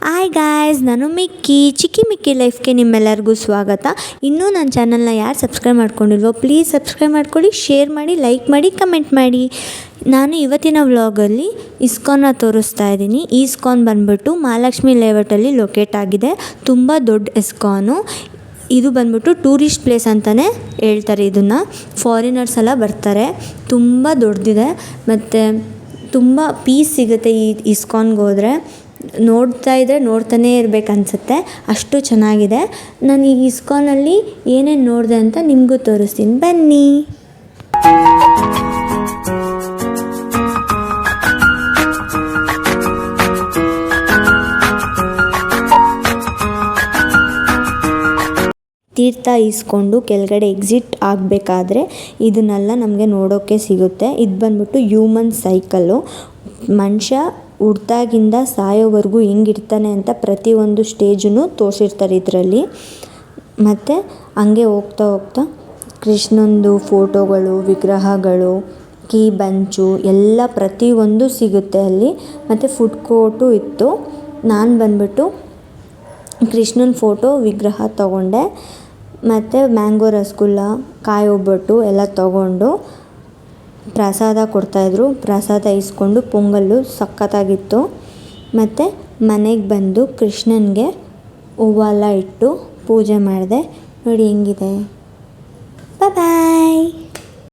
Hi guys, ನಾನು ಮಿಕ್ಕಿ ಚಿಕ್ಕಿ ಮಿಕ್ಕಿ ಲೈಫ್ಗೆ ನಿಮ್ಮೆಲ್ಲರಿಗೂ ಸ್ವಾಗತ. ಇನ್ನೂ ನನ್ನ ಚಾನಲ್ನ ಯಾರು ಸಬ್ಸ್ಕ್ರೈಬ್ ಮಾಡ್ಕೊಂಡಿಲ್ವೋ ಪ್ಲೀಸ್ ಸಬ್ಸ್ಕ್ರೈಬ್ ಮಾಡ್ಕೊಳ್ಳಿ, ಶೇರ್ ಮಾಡಿ, ಲೈಕ್ ಮಾಡಿ, ಕಮೆಂಟ್ ಮಾಡಿ. ನಾನು ಇವತ್ತಿನ ವ್ಲಾಗಲ್ಲಿ ಇಸ್ಕಾನ್ನ ತೋರಿಸ್ತಾ ಇದ್ದೀನಿ. ಈ ಇಸ್ಕಾನ್ ಬಂದ್ಬಿಟ್ಟು ಮಹಾಲಕ್ಷ್ಮಿ ಲೇಔಟಲ್ಲಿ ಲೊಕೇಟ್ ಆಗಿದೆ. ತುಂಬ ದೊಡ್ಡ ಇಸ್ಕಾನು. ಇದು ಬಂದ್ಬಿಟ್ಟು ಟೂರಿಸ್ಟ್ ಪ್ಲೇಸ್ ಅಂತಲೇ ಹೇಳ್ತಾರೆ. ಇದನ್ನು ಫಾರಿನರ್ಸ್ ಎಲ್ಲ ಬರ್ತಾರೆ. ತುಂಬ ದೊಡ್ಡದಿದೆ ಮತ್ತು ತುಂಬ ಪೀಸ್ ಸಿಗುತ್ತೆ ಈ ಇಸ್ಕಾನ್ಗೆ ಹೋದರೆ. ನೋಡ್ತಾ ಇದ್ದರೆ ನೋಡ್ತಾನೇ ಇರಬೇಕು ಅನಿಸುತ್ತೆ, ಅಷ್ಟು ಚೆನ್ನಾಗಿದೆ. ನಾನು ಈ ಇಸ್ಕಾನಲ್ಲಿ ಏನೇನು ನೋಡಿದೆ ಅಂತ ನಿಮಗೂ ತೋರಿಸ್ತೀನಿ, ಬನ್ನಿ. ತೀರ್ಥ ಈಸ್ಕೊಂಡು ಕೆಳಗಡೆ ಎಕ್ಸಿಟ್ ಆಗಬೇಕಾದ್ರೆ ಇದನ್ನೆಲ್ಲ ನಮಗೆ ನೋಡೋಕ್ಕೆ ಸಿಗುತ್ತೆ. ಇದು ಬಂದ್ಬಿಟ್ಟು ಹ್ಯೂಮನ್ ಸೈಕಲ್ಲು. ಮನುಷ್ಯ ಹುಟ್ದಾಗಿಂದ ಸಾಯೋವರೆಗೂ ಹೆಂಗಿರ್ತಾನೆ ಅಂತ ಪ್ರತಿಯೊಂದು ಸ್ಟೇಜನ್ನು ತೋರಿಸಿರ್ತಾರೆ ಇದರಲ್ಲಿ. ಮತ್ತು ಹಂಗೆ ಹೋಗ್ತಾ ಹೋಗ್ತಾ ಕೃಷ್ಣಂದು ಫೋಟೋಗಳು, ವಿಗ್ರಹಗಳು, ಕೀ ಬಂಚು ಎಲ್ಲ ಪ್ರತಿಯೊಂದು ಸಿಗುತ್ತೆ ಅಲ್ಲಿ. ಮತ್ತು ಫುಡ್ ಕೋರ್ಟು ಇತ್ತು. ನಾನು ಬಂದ್ಬಿಟ್ಟು ಕೃಷ್ಣನ ಫೋಟೋ ವಿಗ್ರಹ ತೊಗೊಂಡೆ. ಮತ್ತು ಮ್ಯಾಂಗೋ ರಸಗುಲ್ಲ, ಕಾಯಿ ಒಬ್ಬಟ್ಟು ಎಲ್ಲ ತೊಗೊಂಡು ಪ್ರಸಾದ ಕೊಡ್ತಾಯಿದ್ರು. ಪ್ರಸಾದ ಇಸ್ಕೊಂಡು ಪೊಂಗಲ್ಲು ಸಖತ್ತಾಗಿತ್ತು. ಮತ್ತು ಮನೆಗೆ ಬಂದು ಕೃಷ್ಣನಿಗೆ ಹೂವೆಲ್ಲ ಇಟ್ಟು ಪೂಜೆ ಮಾಡಿದೆ. ನೋಡಿ ಹೆಂಗಿದೆ. ಬಾಯ್.